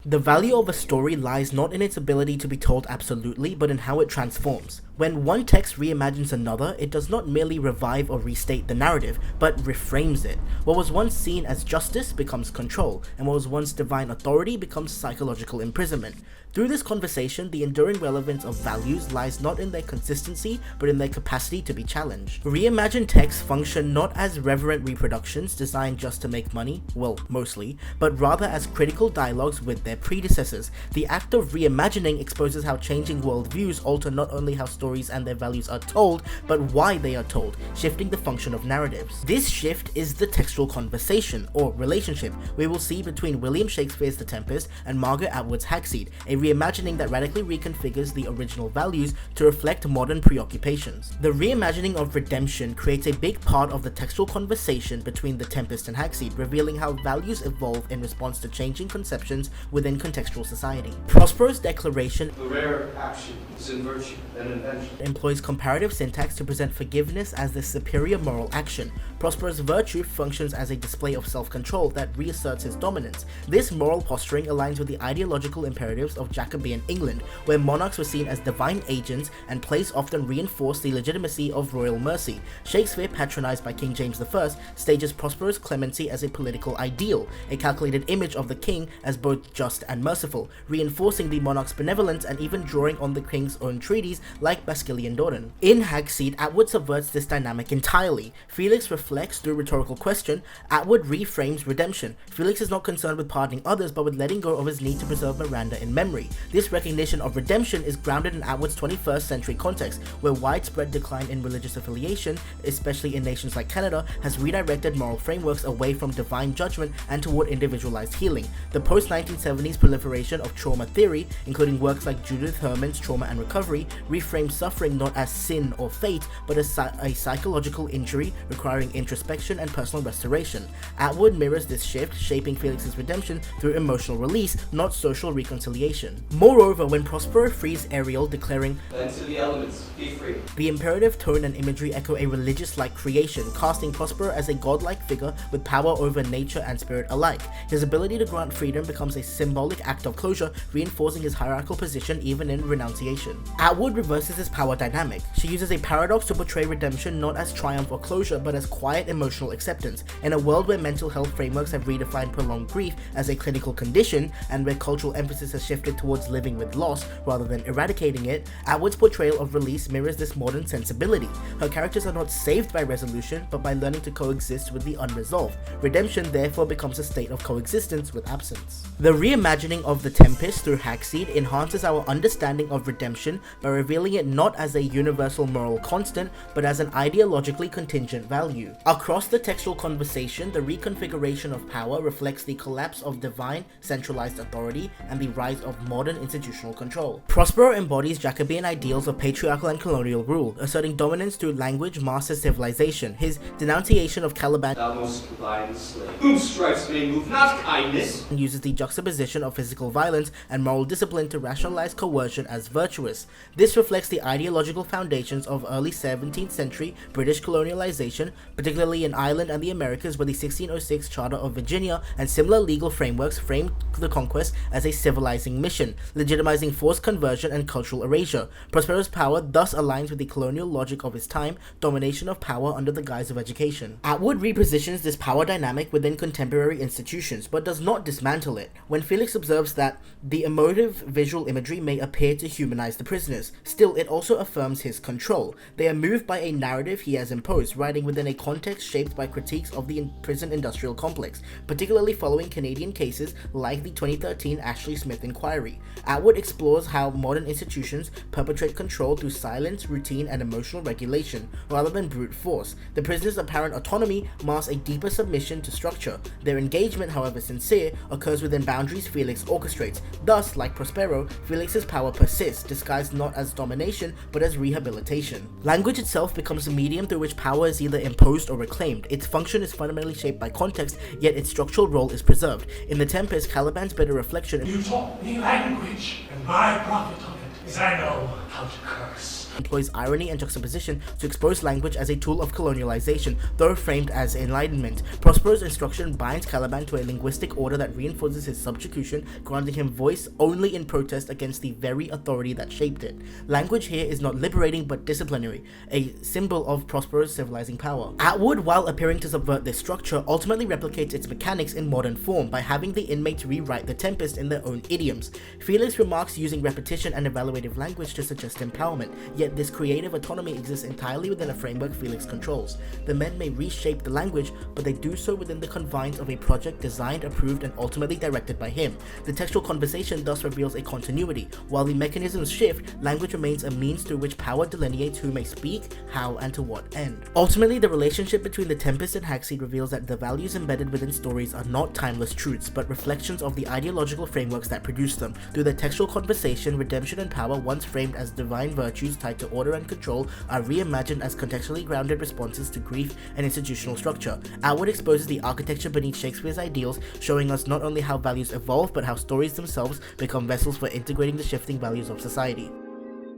The value of a story lies not in its ability to be told absolutely, but in how it transforms. When one text reimagines another, it does not merely revive or restate the narrative, but reframes it. What was once seen as justice becomes control, and what was once divine authority becomes psychological imprisonment. Through this conversation, the enduring relevance of values lies not in their consistency, but in their capacity to be challenged. Reimagined texts function not as reverent reproductions designed just to make money, well, mostly, but rather as critical dialogues with their predecessors. The act of reimagining exposes how changing worldviews alter not only how stories and their values are told, but why they are told, shifting the function of narratives. This shift is the textual conversation, or relationship, we will see between William Shakespeare's The Tempest and Margaret Atwood's Hagseed, a reimagining that radically reconfigures the original values to reflect modern preoccupations. The reimagining of redemption creates a big part of the textual conversation between The Tempest and Hagseed, revealing how values evolve in response to changing conceptions within contextual society. Prospero's declaration, "The rare action is in virtue and invention," employs comparative syntax to present forgiveness as the superior moral action. Prospero's virtue functions as a display of self-control that reasserts his dominance. This moral posturing aligns with the ideological imperatives of Jacobean England, where monarchs were seen as divine agents and place often reinforced the legitimacy of royal mercy. Shakespeare, patronized by King James I, stages Prospero's clemency as a political ideal, a calculated image of the king as both just and merciful, reinforcing the monarch's benevolence and even drawing on the king's own treaties like Basilian Doran. In Hagseed, Atwood subverts this dynamic entirely. Felix reflects through rhetorical question. Atwood reframes redemption. Felix is not concerned with pardoning others, but with letting go of his need to preserve Miranda in memory. This recognition of redemption is grounded in Atwood's 21st century context, where widespread decline in religious affiliation, especially in nations like Canada, has redirected moral frameworks away from divine judgment and toward individualized healing. The post-1970s proliferation of trauma theory, including works like Judith Herman's Trauma and Recovery, reframes suffering not as sin or fate, but as a psychological injury requiring introspection and personal restoration. Atwood mirrors this shift, shaping Felix's redemption through emotional release, not social reconciliation. Moreover, when Prospero frees Ariel, declaring, "Then to the elements, be free," the imperative tone and imagery echo a religious-like creation, casting Prospero as a godlike figure with power over nature and spirit alike. His ability to grant freedom becomes a symbolic act of closure, reinforcing his hierarchical position even in renunciation. Atwood reverses this power dynamic. She uses a paradox to portray redemption not as triumph or closure, but as quiet emotional acceptance. In a world where mental health frameworks have redefined prolonged grief as a clinical condition, and where cultural emphasis has shifted towards living with loss rather than eradicating it, Atwood's portrayal of release mirrors this modern sensibility. Her characters are not saved by resolution, but by learning to coexist with the unresolved. Redemption therefore becomes a state of coexistence with absence. The reimagining of The Tempest through Hagseed enhances our understanding of redemption by revealing it not as a universal moral constant, but as an ideologically contingent value. Across the textual conversation, the reconfiguration of power reflects the collapse of divine centralized authority and the rise of modern institutional control. Prospero embodies Jacobean ideals of patriarchal and colonial rule, asserting dominance through language masters civilization. His denunciation of Caliban, "Thou most blind slave, whom stripes may move, not kindness," uses the juxtaposition of physical violence and moral discipline to rationalize coercion as virtuous. This reflects the ideological foundations of early 17th century British colonialization, particularly in Ireland and the Americas, where the 1606 Charter of Virginia and similar legal frameworks framed the conquest as a civilizing mission, legitimizing forced conversion and cultural erasure. Prospero's power thus aligns with the colonial logic of his time, domination of power under the guise of education. Atwood repositions this power dynamic within contemporary institutions, but does not dismantle it. When Felix observes that the emotive visual imagery may appear to humanize the prisoners, still it also affirms his control. They are moved by a narrative he has imposed, writing within a context shaped by critiques of the prison industrial complex, particularly following Canadian cases like the 2013 Ashley Smith inquiry. Atwood explores how modern institutions perpetrate control through silence, routine, and emotional regulation, rather than brute force. The prisoners' apparent autonomy masks a deeper submission to structure. Their engagement, however sincere, occurs within boundaries Felix orchestrates. Thus, like Prospero, Felix's power persists, disguised not as domination, but as rehabilitation. Language itself becomes a medium through which power is either imposed or reclaimed. Its function is fundamentally shaped by context, yet its structural role is preserved. In The Tempest, Caliban's bitter reflection, "You taught me language, and my profit of it Because I know how to curse. Employs irony and juxtaposition to expose language as a tool of colonialization, though framed as enlightenment. Prospero's instruction binds Caliban to a linguistic order that reinforces his subjugation, granting him voice only in protest against the very authority that shaped it. Language here is not liberating but disciplinary, a symbol of Prospero's civilizing power. Atwood, while appearing to subvert this structure, ultimately replicates its mechanics in modern form by having the inmates rewrite The Tempest in their own idioms. Felix remarks using repetition and evaluative language to suggest empowerment, yet this creative autonomy exists entirely within a framework Felix controls. The men may reshape the language, but they do so within the confines of a project designed, approved, and ultimately directed by him. The textual conversation thus reveals a continuity. While the mechanisms shift, language remains a means through which power delineates who may speak, how, and to what end. Ultimately, the relationship between The Tempest and Hackseed reveals that the values embedded within stories are not timeless truths, but reflections of the ideological frameworks that produce them. Through their textual conversation, redemption and power, once framed as divine virtues tied to order and control, are reimagined as contextually grounded responses to grief and institutional structure. Atwood exposes the architecture beneath Shakespeare's ideals, showing us not only how values evolve, but how stories themselves become vessels for integrating the shifting values of society.